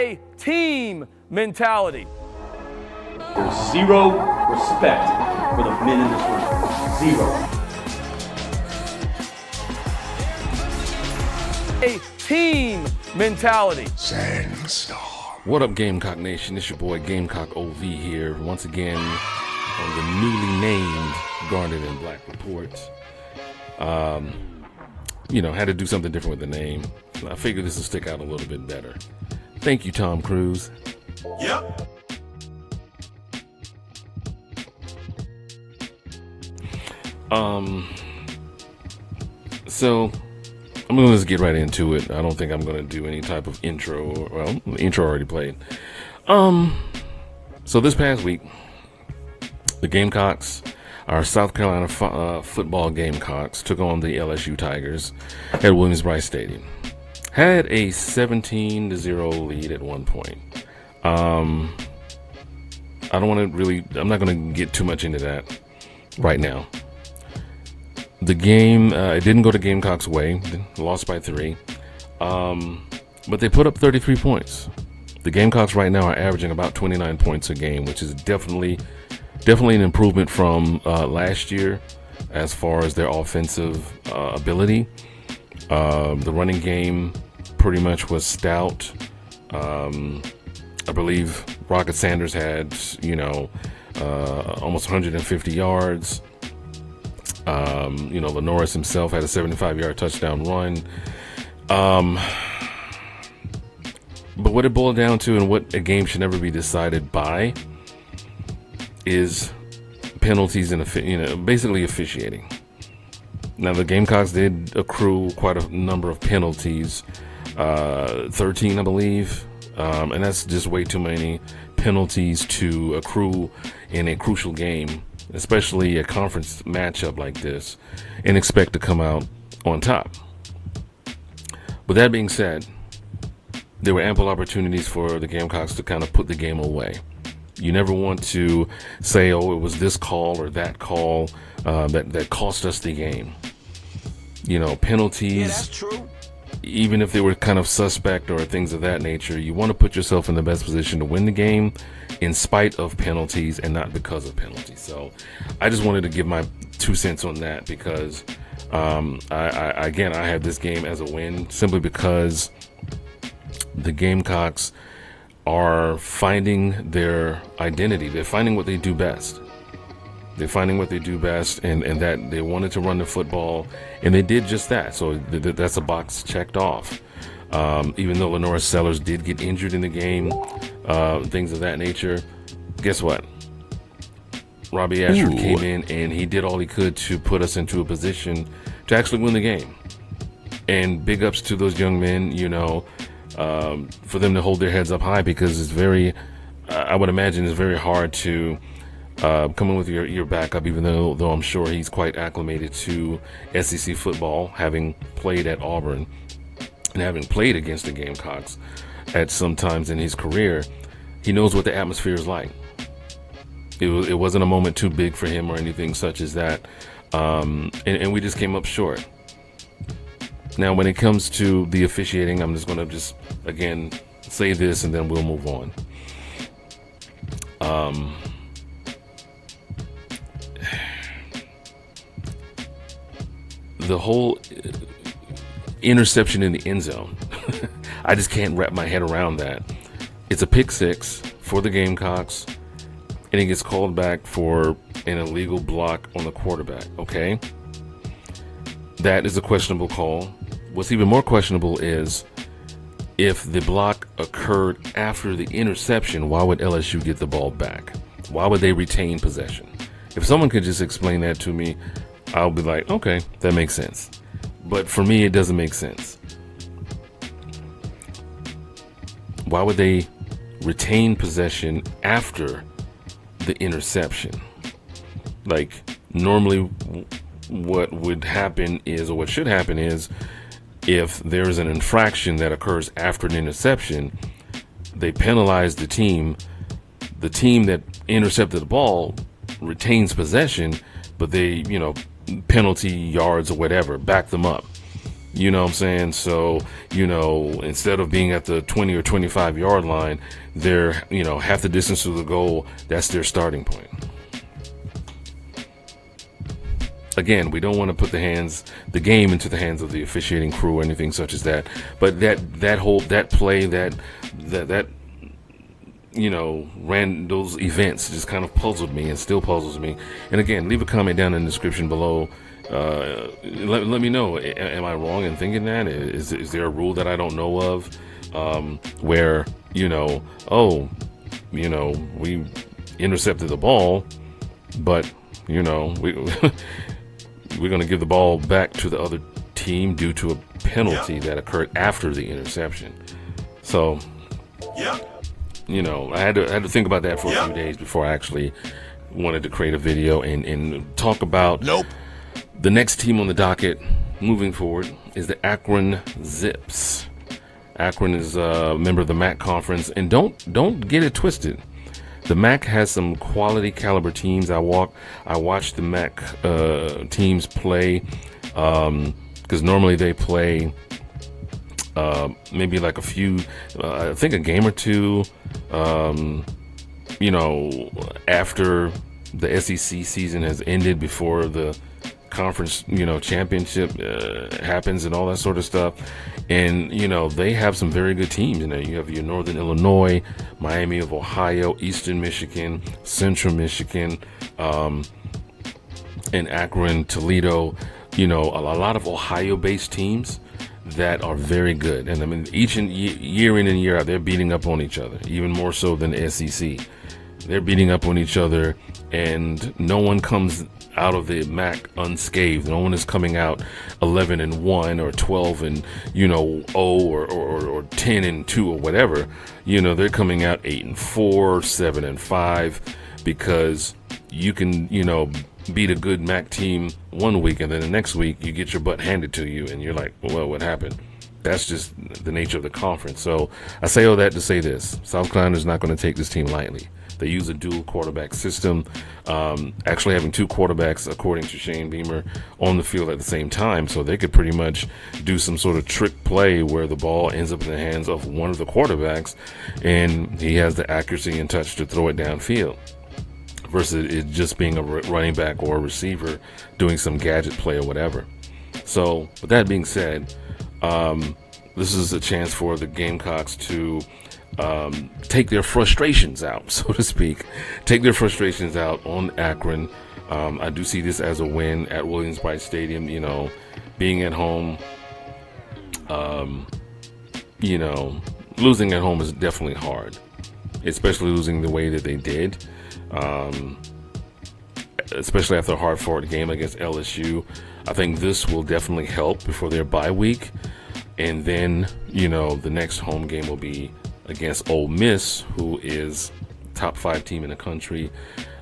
a team mentality. There's zero respect for the men in this room. Zero. A team mentality. Sangstar. What up, Gamecock Nation? It's your boy Gamecock OV here once again on the newly named Garnet and Black Reports. Had to do something different with the name. I figured this will stick out a little bit better. Thank you, Tom Cruise. Yep. So I'm gonna just get right into it. I don't think I'm gonna do any type of intro. Well, the intro already played. So this past week, the Gamecocks, our South Carolina football Gamecocks, took on the LSU Tigers at Williams-Brice Stadium. Had a 17-0 lead at one point. I'm not going to get too much into that right now. The game, it didn't go the Gamecocks' way, lost by 3, but they put up 33 points. The Gamecocks right now are averaging about 29 points a game, which is definitely an improvement from last year as far as their offensive ability. The running game pretty much was stout. I believe Rocket Sanders had, almost 150 yards. Lenoris himself had a 75-yard touchdown run. But what it boiled down to, and what a game should never be decided by, is penalties and basically officiating. Now the Gamecocks did accrue quite a number of penalties, 13 I believe, and that's just way too many penalties to accrue in a crucial game, especially a conference matchup like this, and expect to come out on top. With that being said, there were ample opportunities for the Gamecocks to kind of put the game away. You never want to say, oh, it was this call or that call that cost us the game. Penalties, Yeah, that's true. even if they were kind of suspect or things of that nature, you want to put yourself in the best position to win the game in spite of penalties and not because of penalties. So I just wanted to give my 2 cents on that because, I had this game as a win simply because the Gamecocks are finding their identity. They're finding what they do best. And that they wanted to run the football, and they did just that. So that's a box checked off. Even though Lenoris Sellers did get injured in the game, things of that nature, guess what? Robbie Ashford came in, and he did all he could to put us into a position to actually win the game. And big ups to those young men, for them to hold their heads up high, because it's I would imagine it's very hard to come in with your backup, even though I'm sure he's quite acclimated to SEC football, having played at Auburn and having played against the Gamecocks at some times in his career. He knows what the atmosphere is like. It wasn't a moment too big for him or anything such as that, and we just came up short. Now, when it comes to the officiating, I'm just going to again say this, and then we'll move on. The whole interception in the end zone, I just can't wrap my head around that. It's a pick six for the Gamecocks, and it gets called back for an illegal block on the quarterback, okay? That is a questionable call. What's even more questionable is if the block occurred after the interception, why would LSU get the ball back? Why would they retain possession? If someone could just explain that to me, I'll be like, okay, that makes sense. But for me, it doesn't make sense. Why would they retain possession after the interception? Like, normally what would happen is, or what should happen is, if there's an infraction that occurs after an interception, they penalize the team. The team that intercepted the ball retains possession, but they, penalty yards or whatever, back them up. You know what I'm saying? So, instead of being at the 20 or 25 yard line, they're, half the distance to the goal. That's their starting point. Again, we don't want to put the game into the hands of the officiating crew or anything such as that. But that play, ran those events just kind of puzzled me and still puzzles me. And again, leave a comment down in the description below. Let me know. Am I wrong in thinking that? Is there a rule that I don't know of, where we intercepted the ball, but we're going to give the ball back to the other team due to a penalty that occurred after the interception. So, I had to think about that for a few days before I actually wanted to create a video and talk about. The next team on the docket moving forward is the Akron Zips. Akron is a member of the MAC conference, and don't get it twisted. The MAC has some quality caliber teams. I watch the MAC teams play, because normally they play maybe like a few, I think a game or two, after the SEC season has ended, before the conference championship happens and all that sort of stuff. And they have some very good teams. You have your Northern Illinois, Miami of Ohio, Eastern Michigan, Central Michigan, and Akron, Toledo. A lot of Ohio based teams that are very good. And I mean, year in and year out, they're beating up on each other, even more so than the SEC. They're beating up on each other, and no one comes out of the MAC unscathed. No one is coming out 11-1 or 12-0 or 10-2 or whatever. They're coming out 8-4, 7-5, because you can beat a good MAC team one week, and then the next week you get your butt handed to you, and you're like, well, what happened? That's just the nature of the conference. So I say all that to say this: South Carolina is not going to take this team lightly. They use a dual quarterback system, actually having two quarterbacks, according to Shane Beamer, on the field at the same time. So they could pretty much do some sort of trick play where the ball ends up in the hands of one of the quarterbacks, and he has the accuracy and touch to throw it downfield, versus it just being a running back or a receiver doing some gadget play or whatever. So with that being said, this is a chance for the Gamecocks to take their frustrations out, so to speak. Take their frustrations out on Akron. I do see this as a win at Williams-Brice Stadium. Being at home, losing at home is definitely hard, especially losing the way that they did, especially after a hard-fought game against LSU. I think this will definitely help before their bye week. And then, the next home game will be against Ole Miss, who is top 5 team in the country.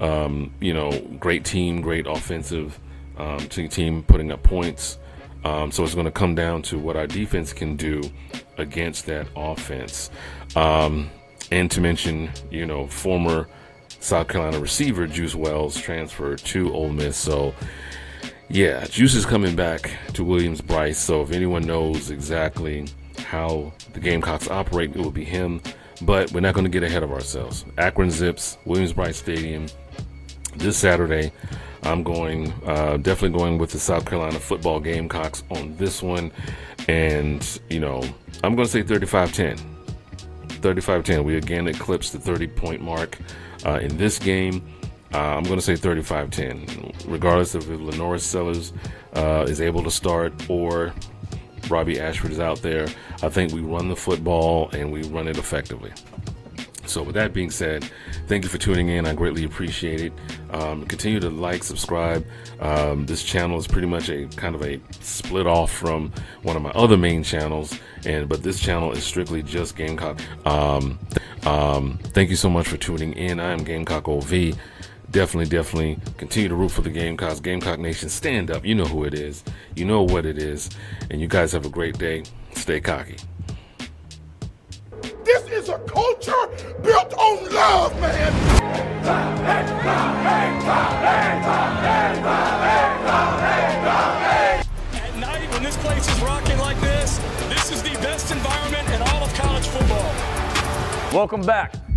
Great team, great offensive team, putting up points. So it's going to come down to what our defense can do against that offense. And to mention, former South Carolina receiver Juice Wells transferred to Ole Miss. So yeah, Juice is coming back to Williams-Brice. So if anyone knows exactly how the Gamecocks operate, it will be him. But we're not going to get ahead of ourselves. Akron Zips, Williams-Brice Stadium, this Saturday. I'm definitely going with the South Carolina football Gamecocks on this one. And, I'm going to say 35-10. 35-10. We again eclipsed the 30-point mark in this game. I'm going to say 35-10. Regardless of if Lenora Sellers is able to start or Robbie Ashford is out there, I think we run the football and we run it effectively. So with that being said, thank you for tuning in. I greatly appreciate it. Continue to like, subscribe. This channel is pretty much a kind of a split off from one of my other main channels, but this channel is strictly just Gamecock. Thank you so much for tuning in. I am Gamecock OV. Definitely continue to root for the Gamecocks. Gamecock Nation, stand up. You know who it is. You know what it is. And you guys have a great day. Stay cocky. This is a culture built on love, man. At night when this place is rocking Welcome back.